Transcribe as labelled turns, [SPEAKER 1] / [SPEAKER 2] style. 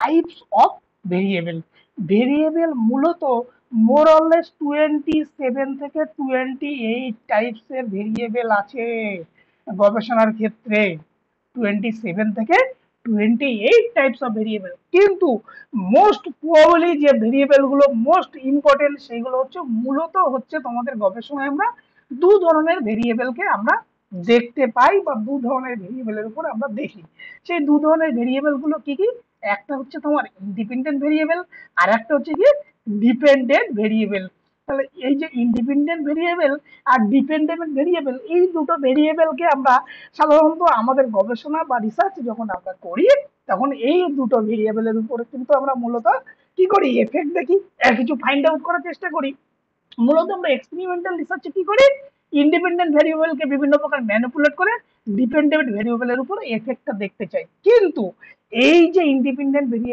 [SPEAKER 1] Types of variable. Variable মূলত মোর অরলেস 27 থেকে 28 টাইপসের variable আছে গবেষণার ক্ষেত্রে। 27 থেকে 28 টাইপস অফ ভেরিয়েবল, কিন্তু মোস্ট প্রবাবলি যে ভেরিয়েবল গুলো মোস্ট ইম্পর্টেন্ট সেগুলো হচ্ছে মূলত হচ্ছে তোমাদের গবেষণায় আমরা দু ধরনের ভেরিয়েবলকে আমরা দেখতে পাই বা দু ধরনের ভেরিয়েবলের উপর আমরা দেখি। সেই দু ধরনের ভেরিয়েবল গুলো কি কি? একটা হচ্ছে তোমার ইন্ডিপেন্ডেন্ট ভেরিয়েবল, আর একটা হচ্ছে কি ডিপেন্ডেন্ট ভেরিয়েবল। তাহলে এই যে ইন্ডিপেন্ডেন্ট ভেরিয়েবল আর ডিপেন্ডেন্ট ভেরিয়েবল, এই দুটো ভেরিয়েবলকে আমরা সাধারণত আমাদের গবেষণা বা রিসার্চ যখন আমরা করি তখন এই দুটো ভেরিয়েবলের উপরে কিন্তু আমরা মূলত কি করি, এফেক্ট দেখি, কিছু ফাইন্ড আউট করার চেষ্টা করি। মূলত আমরা এক্সপেরিমেন্টাল রিসার্চে কি করি, ইন্ডিপেন্ডেন্ট ভেরিয়েবলকে বিভিন্ন প্রকার ম্যানিপুলেট করে ডিপেন্ডেন্ট ভেরিয়েবলের উপর এফেক্টটা দেখতে চাই। কিন্তু এই যে ইন্ডিপেন্ডেন্ট ভেরিয়েবল